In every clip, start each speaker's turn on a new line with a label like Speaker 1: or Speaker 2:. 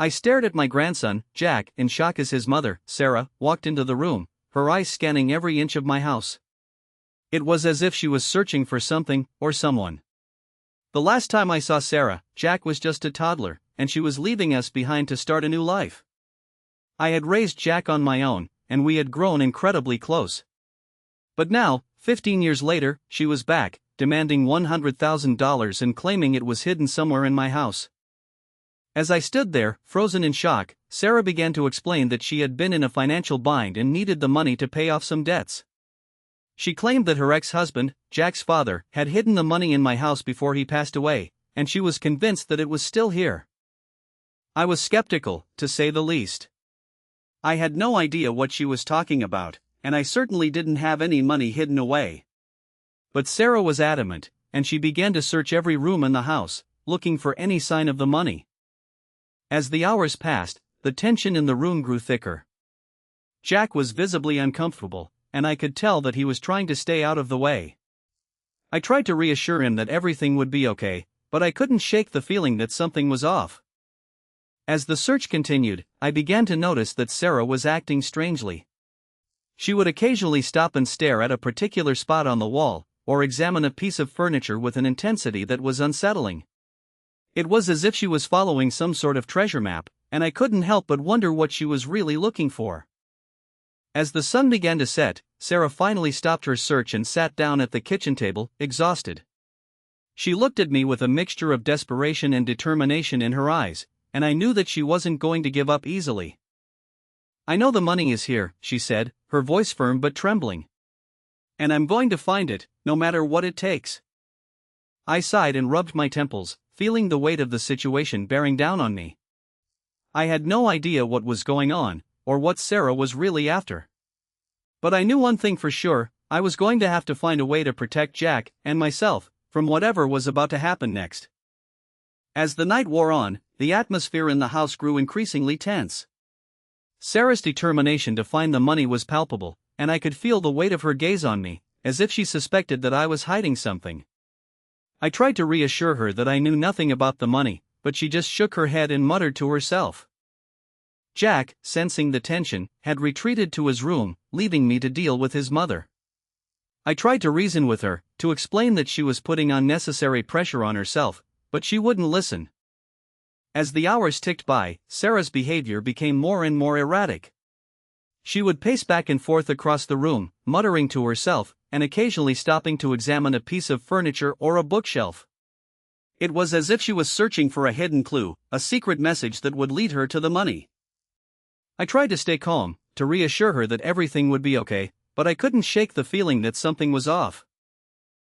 Speaker 1: I stared at my grandson, Jack, in shock as his mother, Sarah, walked into the room, her eyes scanning every inch of my house. It was as if she was searching for something, or someone. The last time I saw Sarah, Jack was just a toddler, and she was leaving us behind to start a new life. I had raised Jack on my own, and we had grown incredibly close. But now, 15 years later, she was back, demanding $100,000 and claiming it was hidden somewhere in my house. As I stood there, frozen in shock, Sarah began to explain that she had been in a financial bind and needed the money to pay off some debts. She claimed that her ex-husband, Jack's father, had hidden the money in my house before he passed away, and she was convinced that it was still here. I was skeptical, to say the least. I had no idea what she was talking about, and I certainly didn't have any money hidden away. But Sarah was adamant, and she began to search every room in the house, looking for any sign of the money. As the hours passed, the tension in the room grew thicker. Jack was visibly uncomfortable, and I could tell that he was trying to stay out of the way. I tried to reassure him that everything would be okay, but I couldn't shake the feeling that something was off. As the search continued, I began to notice that Sarah was acting strangely. She would occasionally stop and stare at a particular spot on the wall, or examine a piece of furniture with an intensity that was unsettling. It was as if she was following some sort of treasure map, and I couldn't help but wonder what she was really looking for. As the sun began to set, Sarah finally stopped her search and sat down at the kitchen table, exhausted. She looked at me with a mixture of desperation and determination in her eyes, and I knew that she wasn't going to give up easily. "I know the money is here," she said, her voice firm but trembling. "And I'm going to find it, no matter what it takes." I sighed and rubbed my temples, feeling the weight of the situation bearing down on me. I had no idea what was going on, or what Sarah was really after. But I knew one thing for sure: I was going to have to find a way to protect Jack, and myself, from whatever was about to happen next. As the night wore on, the atmosphere in the house grew increasingly tense. Sarah's determination to find the money was palpable, and I could feel the weight of her gaze on me, as if she suspected that I was hiding something. I tried to reassure her that I knew nothing about the money, but she just shook her head and muttered to herself. Jack, sensing the tension, had retreated to his room, leaving me to deal with his mother. I tried to reason with her, to explain that she was putting unnecessary pressure on herself, but she wouldn't listen. As the hours ticked by, Sarah's behavior became more and more erratic. She would pace back and forth across the room, muttering to herself, and occasionally stopping to examine a piece of furniture or a bookshelf. It was as if she was searching for a hidden clue, a secret message that would lead her to the money. I tried to stay calm, to reassure her that everything would be okay, but I couldn't shake the feeling that something was off.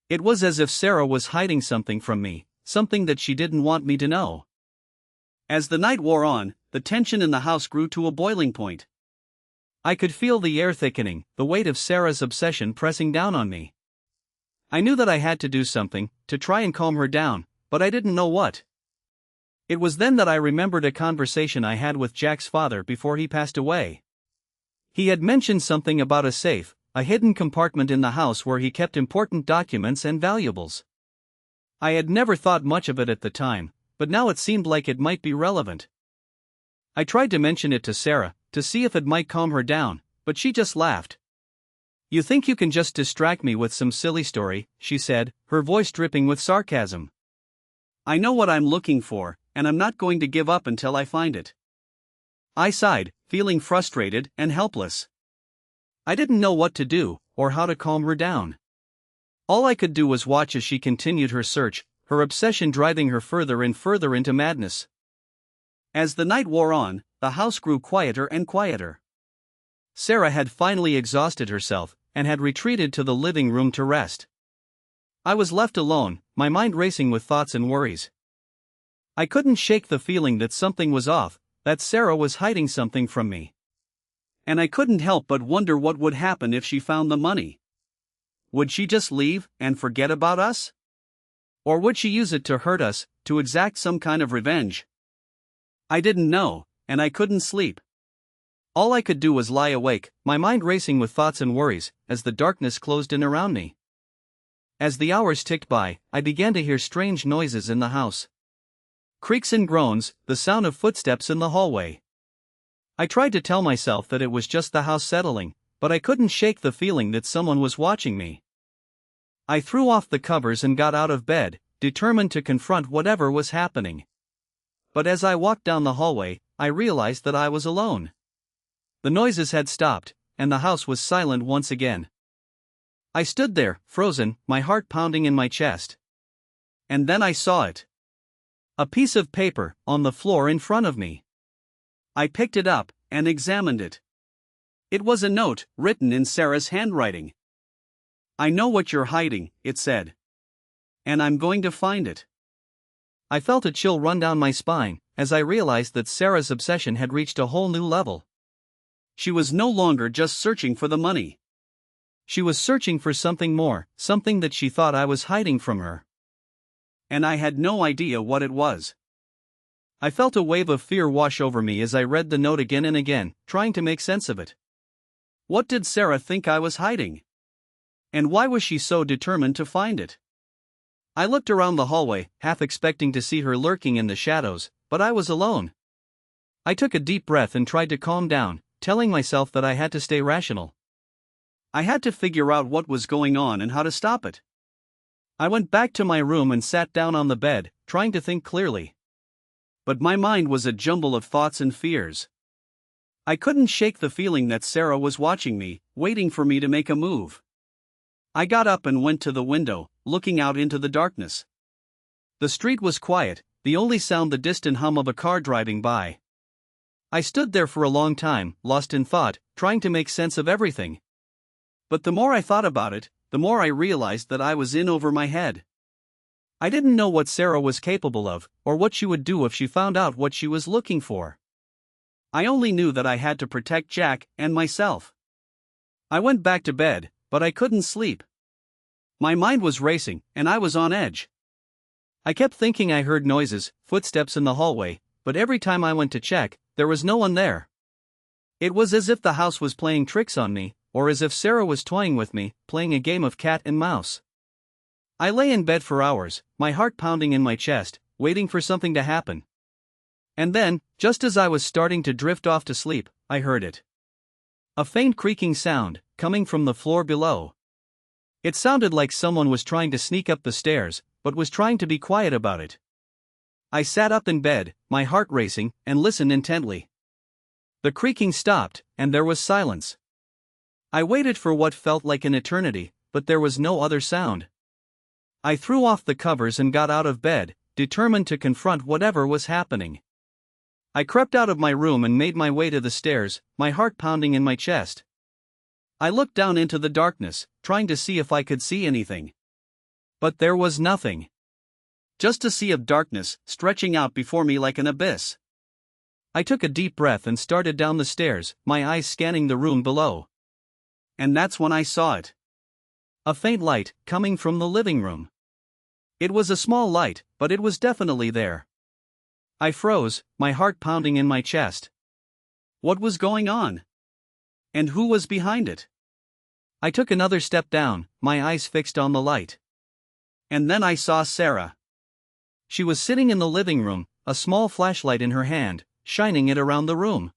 Speaker 1: It was as if Sarah was hiding something from me, something that she didn't want me to know. As the night wore on, the tension in the house grew to a boiling point. I could feel the air thickening, the weight of Sarah's obsession pressing down on me. I knew that I had to do something, to try and calm her down, but I didn't know what. It was then that I remembered a conversation I had with Jack's father before he passed away. He had mentioned something about a safe, a hidden compartment in the house where he kept important documents and valuables. I had never thought much of it at the time, but now it seemed like it might be relevant. I tried to mention it to Sarah, to see if it might calm her down, but she just laughed. "You think you can just distract me with some silly story," she said, her voice dripping with sarcasm. "I know what I'm looking for, and I'm not going to give up until I find it." I sighed, feeling frustrated and helpless. I didn't know what to do, or how to calm her down. All I could do was watch as she continued her search, her obsession driving her further and further into madness. As the night wore on, the house grew quieter and quieter. Sarah had finally exhausted herself, and had retreated to the living room to rest. I was left alone, my mind racing with thoughts and worries. I couldn't shake the feeling that something was off, that Sarah was hiding something from me. And I couldn't help but wonder what would happen if she found the money. Would she just leave, and forget about us? Or would she use it to hurt us, to exact some kind of revenge? I didn't know, and I couldn't sleep. All I could do was lie awake, my mind racing with thoughts and worries, as the darkness closed in around me. As the hours ticked by, I began to hear strange noises in the house. Creaks and groans, the sound of footsteps in the hallway. I tried to tell myself that it was just the house settling, but I couldn't shake the feeling that someone was watching me. I threw off the covers and got out of bed, determined to confront whatever was happening. But as I walked down the hallway, I realized that I was alone. The noises had stopped, and the house was silent once again. I stood there, frozen, my heart pounding in my chest. And then I saw it. A piece of paper, on the floor in front of me. I picked it up, and examined it. It was a note, written in Sarah's handwriting. "I know what you're hiding," it said. "And I'm going to find it." I felt a chill run down my spine, as I realized that Sarah's obsession had reached a whole new level. She was no longer just searching for the money. She was searching for something more, something that she thought I was hiding from her. And I had no idea what it was. I felt a wave of fear wash over me as I read the note again and again, trying to make sense of it. What did Sarah think I was hiding? And why was she so determined to find it? I looked around the hallway, half expecting to see her lurking in the shadows, but I was alone. I took a deep breath and tried to calm down, telling myself that I had to stay rational. I had to figure out what was going on and how to stop it. I went back to my room and sat down on the bed, trying to think clearly. But my mind was a jumble of thoughts and fears. I couldn't shake the feeling that Sarah was watching me, waiting for me to make a move. I got up and went to the window, looking out into the darkness. The street was quiet, the only sound the distant hum of a car driving by. I stood there for a long time, lost in thought, trying to make sense of everything. But the more I thought about it, the more I realized that I was in over my head. I didn't know what Sarah was capable of, or what she would do if she found out what she was looking for. I only knew that I had to protect Jack and myself. I went back to bed, but I couldn't sleep. My mind was racing, and I was on edge. I kept thinking I heard noises, footsteps in the hallway, but every time I went to check, there was no one there. It was as if the house was playing tricks on me, or as if Sarah was toying with me, playing a game of cat and mouse. I lay in bed for hours, my heart pounding in my chest, waiting for something to happen. And then, just as I was starting to drift off to sleep, I heard it. A faint creaking sound, coming from the floor below. It sounded like someone was trying to sneak up the stairs, but was trying to be quiet about it. I sat up in bed, my heart racing, and listened intently. The creaking stopped, and there was silence. I waited for what felt like an eternity, but there was no other sound. I threw off the covers and got out of bed, determined to confront whatever was happening. I crept out of my room and made my way to the stairs, my heart pounding in my chest. I looked down into the darkness, trying to see if I could see anything. But there was nothing. Just a sea of darkness, stretching out before me like an abyss. I took a deep breath and started down the stairs, my eyes scanning the room below. And that's when I saw it. A faint light, coming from the living room. It was a small light, but it was definitely there. I froze, my heart pounding in my chest. What was going on? And who was behind it? I took another step down, my eyes fixed on the light. And then I saw Sarah. She was sitting in the living room, a small flashlight in her hand, shining it around the room.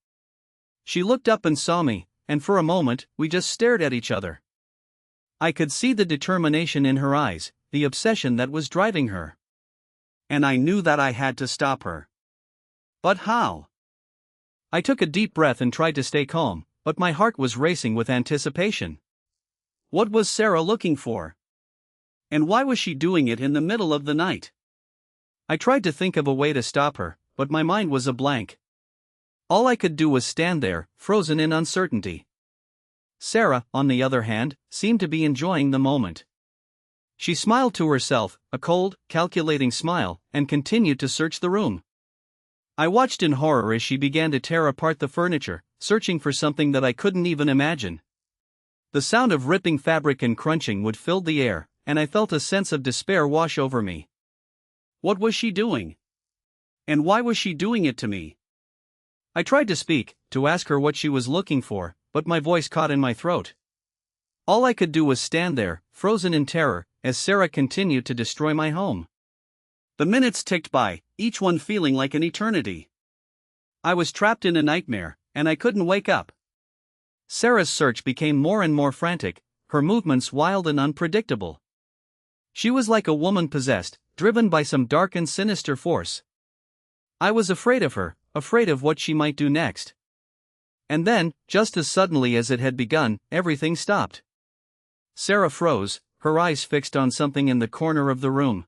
Speaker 1: She looked up and saw me, and for a moment, we just stared at each other. I could see the determination in her eyes, the obsession that was driving her. And I knew that I had to stop her. But how? I took a deep breath and tried to stay calm, but my heart was racing with anticipation. What was Sarah looking for? And why was she doing it in the middle of the night? I tried to think of a way to stop her, but my mind was a blank. All I could do was stand there, frozen in uncertainty. Sarah, on the other hand, seemed to be enjoying the moment. She smiled to herself, a cold, calculating smile, and continued to search the room. I watched in horror as she began to tear apart the furniture, searching for something that I couldn't even imagine. The sound of ripping fabric and crunching wood filled the air, and I felt a sense of despair wash over me. What was she doing? And why was she doing it to me? I tried to speak, to ask her what she was looking for, but my voice caught in my throat. All I could do was stand there, frozen in terror, as Sarah continued to destroy my home. The minutes ticked by, each one feeling like an eternity. I was trapped in a nightmare, and I couldn't wake up. Sarah's search became more and more frantic, her movements wild and unpredictable. She was like a woman possessed, driven by some dark and sinister force. I was afraid of her, afraid of what she might do next. And then, just as suddenly as it had begun, everything stopped. Sarah froze, her eyes fixed on something in the corner of the room.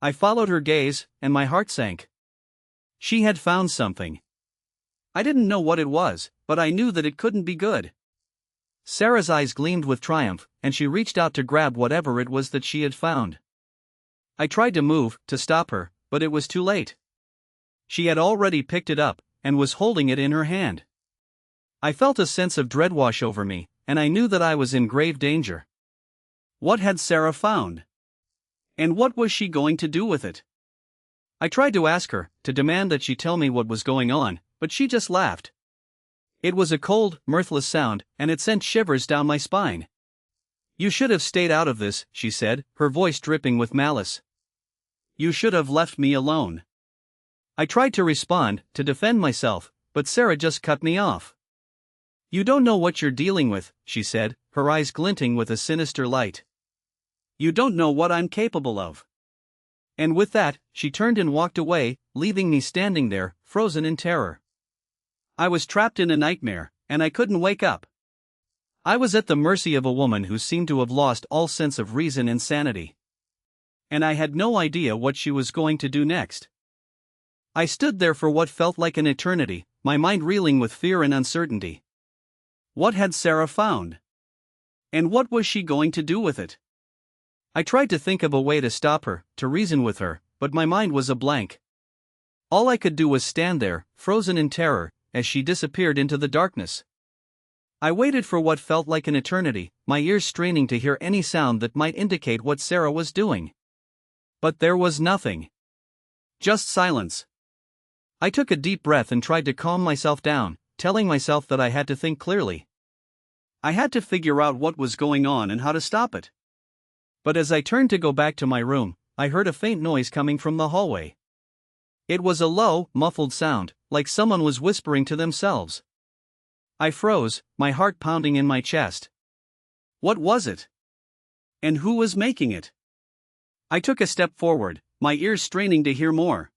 Speaker 1: I followed her gaze, and my heart sank. She had found something. I didn't know what it was, but I knew that it couldn't be good. Sarah's eyes gleamed with triumph, and she reached out to grab whatever it was that she had found. I tried to move, to stop her, but it was too late. She had already picked it up, and was holding it in her hand. I felt a sense of dread wash over me, and I knew that I was in grave danger. What had Sarah found? And what was she going to do with it? I tried to ask her, to demand that she tell me what was going on, but she just laughed. It was a cold, mirthless sound, and it sent shivers down my spine. "You should have stayed out of this," she said, her voice dripping with malice. "You should have left me alone." I tried to respond, to defend myself, but Sarah just cut me off. "You don't know what you're dealing with," she said, her eyes glinting with a sinister light. "You don't know what I'm capable of." And with that, she turned and walked away, leaving me standing there, frozen in terror. I was trapped in a nightmare, and I couldn't wake up. I was at the mercy of a woman who seemed to have lost all sense of reason and sanity. And I had no idea what she was going to do next. I stood there for what felt like an eternity, my mind reeling with fear and uncertainty. What had Sarah found? And what was she going to do with it? I tried to think of a way to stop her, to reason with her, but my mind was a blank. All I could do was stand there, frozen in terror, as she disappeared into the darkness. I waited for what felt like an eternity, my ears straining to hear any sound that might indicate what Sarah was doing. But there was nothing. Just silence. I took a deep breath and tried to calm myself down, telling myself that I had to think clearly. I had to figure out what was going on and how to stop it. But as I turned to go back to my room, I heard a faint noise coming from the hallway. It was a low, muffled sound, like someone was whispering to themselves. I froze, my heart pounding in my chest. What was it? And who was making it? I took a step forward, my ears straining to hear more.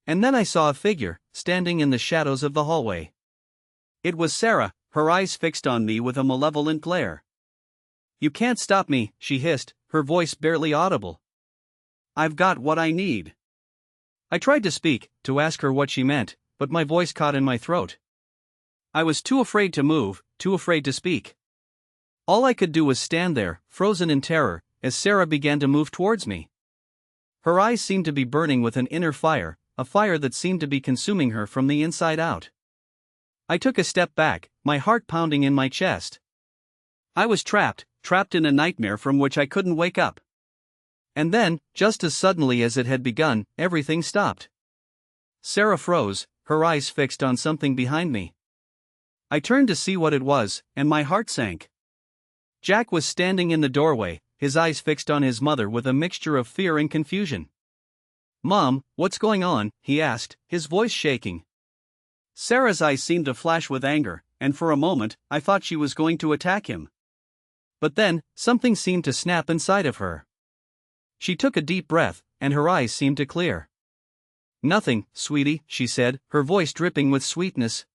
Speaker 1: And then I saw a figure, standing in the shadows of the hallway. It was Sarah, her eyes fixed on me with a malevolent glare. "You can't stop me," she hissed, her voice barely audible. "I've got what I need." I tried to speak, to ask her what she meant, but my voice caught in my throat. I was too afraid to move, too afraid to speak. All I could do was stand there, frozen in terror, as Sarah began to move towards me. Her eyes seemed to be burning with an inner fire, a fire that seemed to be consuming her from the inside out. I took a step back, my heart pounding in my chest. I was trapped in a nightmare from which I couldn't wake up. And then, just as suddenly as it had begun, everything stopped. Sarah froze, her eyes fixed on something behind me. I turned to see what it was, and my heart sank. Jack was standing in the doorway, his eyes fixed on his mother with a mixture of fear and confusion. "Mom, what's going on?" he asked, his voice shaking. Sarah's eyes seemed to flash with anger, and for a moment, I thought she was going to attack him. But then, something seemed to snap inside of her. She took a deep breath, and her eyes seemed to clear. "Nothing, sweetie," she said, her voice dripping with sweetness.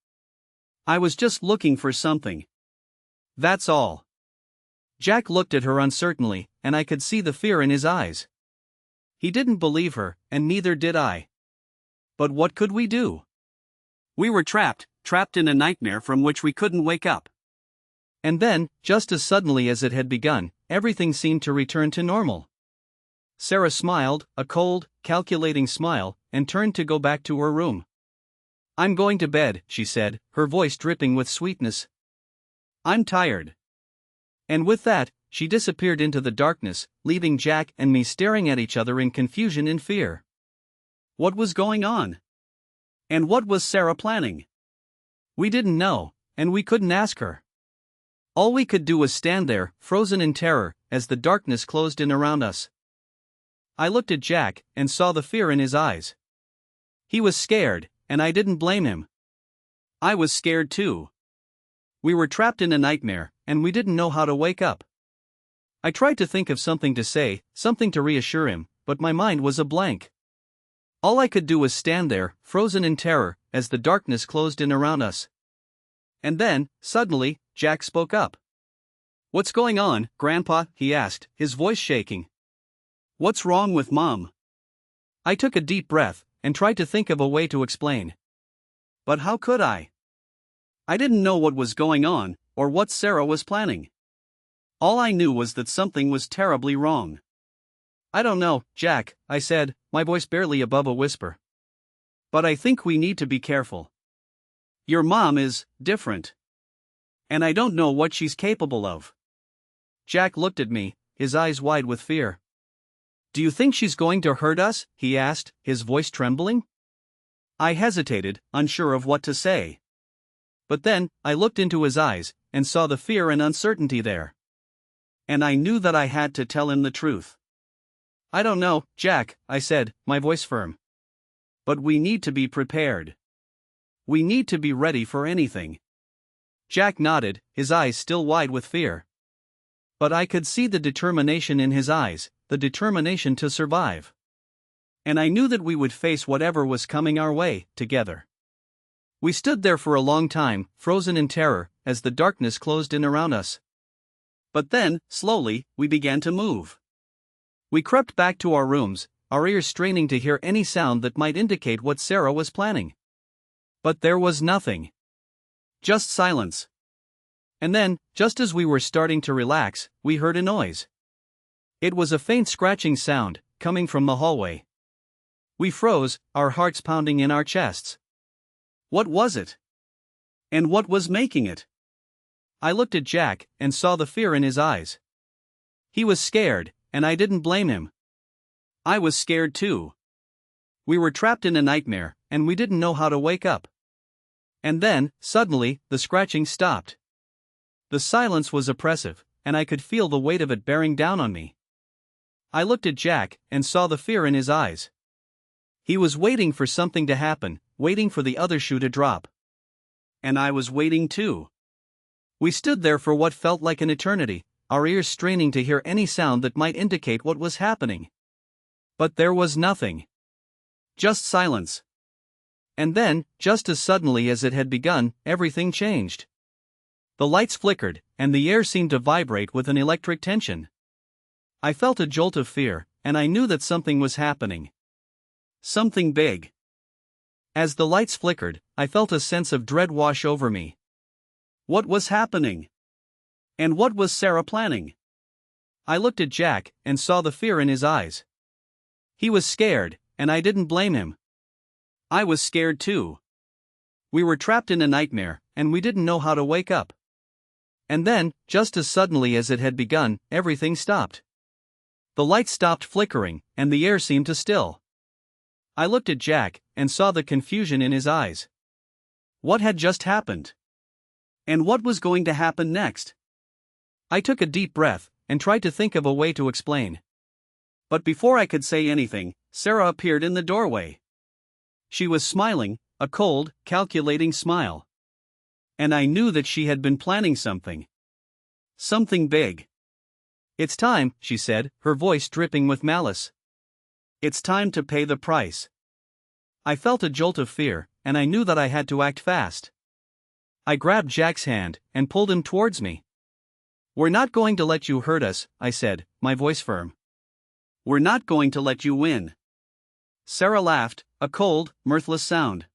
Speaker 1: "I was just looking for something. That's all." Jack looked at her uncertainly, and I could see the fear in his eyes. He didn't believe her, and neither did I. But what could we do? We were trapped in a nightmare from which we couldn't wake up. And then, just as suddenly as it had begun, everything seemed to return to normal. Sarah smiled, a cold, calculating smile, and turned to go back to her room. "I'm going to bed," she said, her voice dripping with sweetness. "I'm tired." And with that, she disappeared into the darkness, leaving Jack and me staring at each other in confusion and fear. What was going on? And what was Sarah planning? We didn't know, and we couldn't ask her. All we could do was stand there, frozen in terror, as the darkness closed in around us. I looked at Jack, and saw the fear in his eyes. He was scared, and I didn't blame him. I was scared too. We were trapped in a nightmare, and we didn't know how to wake up. I tried to think of something to say, something to reassure him, but my mind was a blank. All I could do was stand there, frozen in terror, as the darkness closed in around us. And then, suddenly, Jack spoke up. "What's going on, Grandpa?" he asked, his voice shaking. "What's wrong with Mom?" I took a deep breath, and tried to think of a way to explain. But how could I? I didn't know what was going on, or what Sarah was planning. All I knew was that something was terribly wrong. "I don't know, Jack," I said, my voice barely above a whisper. "But I think we need to be careful. Your mom is different. And I don't know what she's capable of." Jack looked at me, his eyes wide with fear. "Do you think she's going to hurt us?" he asked, his voice trembling. I hesitated, unsure of what to say. But then, I looked into his eyes, and saw the fear and uncertainty there. And I knew that I had to tell him the truth. "I don't know, Jack," I said, my voice firm. "But we need to be prepared. We need to be ready for anything." Jack nodded, his eyes still wide with fear. But I could see the determination in his eyes, the determination to survive. And I knew that we would face whatever was coming our way, together. We stood there for a long time, frozen in terror, as the darkness closed in around us. But then, slowly, we began to move. We crept back to our rooms, our ears straining to hear any sound that might indicate what Sarah was planning. But there was nothing. Just silence. And then, just as we were starting to relax, we heard a noise. It was a faint scratching sound, coming from the hallway. We froze, our hearts pounding in our chests. What was it? And what was making it? I looked at Jack, and saw the fear in his eyes. He was scared, and I didn't blame him. I was scared too. We were trapped in a nightmare, and we didn't know how to wake up. And then, suddenly, the scratching stopped. The silence was oppressive, and I could feel the weight of it bearing down on me. I looked at Jack, and saw the fear in his eyes. He was waiting for something to happen, waiting for the other shoe to drop. And I was waiting too. We stood there for what felt like an eternity, our ears straining to hear any sound that might indicate what was happening. But there was nothing. Just silence. And then, just as suddenly as it had begun, everything changed. The lights flickered, and the air seemed to vibrate with an electric tension. I felt a jolt of fear, and I knew that something was happening. Something big. As the lights flickered, I felt a sense of dread wash over me. What was happening? And what was Sarah planning? I looked at Jack, and saw the fear in his eyes. He was scared, and I didn't blame him. I was scared too. We were trapped in a nightmare, and we didn't know how to wake up. And then, just as suddenly as it had begun, everything stopped. The lights stopped flickering, and the air seemed to still. I looked at Jack, and saw the confusion in his eyes. What had just happened? And what was going to happen next? I took a deep breath, and tried to think of a way to explain. But before I could say anything, Sarah appeared in the doorway. She was smiling, a cold, calculating smile. And I knew that she had been planning something. Something big. "It's time," she said, her voice dripping with malice. "It's time to pay the price." I felt a jolt of fear, and I knew that I had to act fast. I grabbed Jack's hand, and pulled him towards me. "We're not going to let you hurt us," I said, my voice firm. "We're not going to let you win." Sarah laughed, a cold, mirthless sound.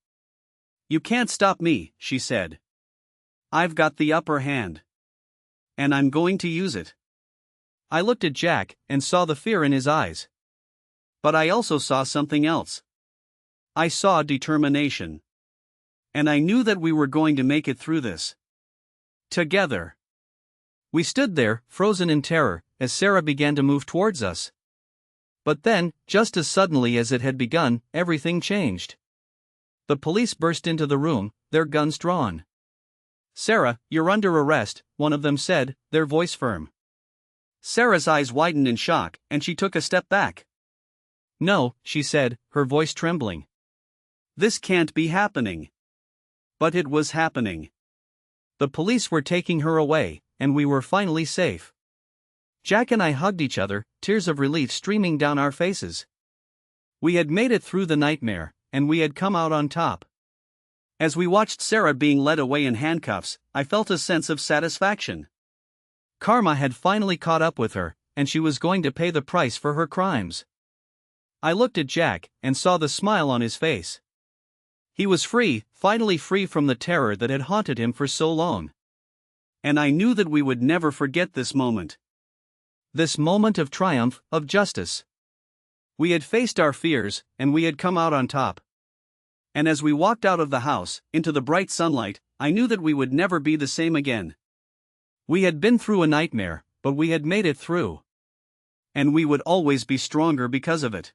Speaker 1: "You can't stop me," she said. "I've got the upper hand. And I'm going to use it." I looked at Jack, and saw the fear in his eyes. But I also saw something else. I saw determination. And I knew that we were going to make it through this. Together. We stood there, frozen in terror, as Sarah began to move towards us. But then, just as suddenly as it had begun, everything changed. The police burst into the room, their guns drawn. "Sarah, you're under arrest," one of them said, their voice firm. Sarah's eyes widened in shock, and she took a step back. "No," she said, her voice trembling. This can't be happening. But it was happening. The police were taking her away, and we were finally safe. Jack and I hugged each other, tears of relief streaming down our faces. We had made it through the nightmare, and we had come out on top. As we watched Sarah being led away in handcuffs, I felt a sense of satisfaction. Karma had finally caught up with her, and she was going to pay the price for her crimes. I looked at Jack and saw the smile on his face. He was free, finally free from the terror that had haunted him for so long. And I knew that we would never forget this moment. This moment of triumph, of justice. We had faced our fears, and we had come out on top. And as we walked out of the house, into the bright sunlight, I knew that we would never be the same again. We had been through a nightmare, but we had made it through. And we would always be stronger because of it.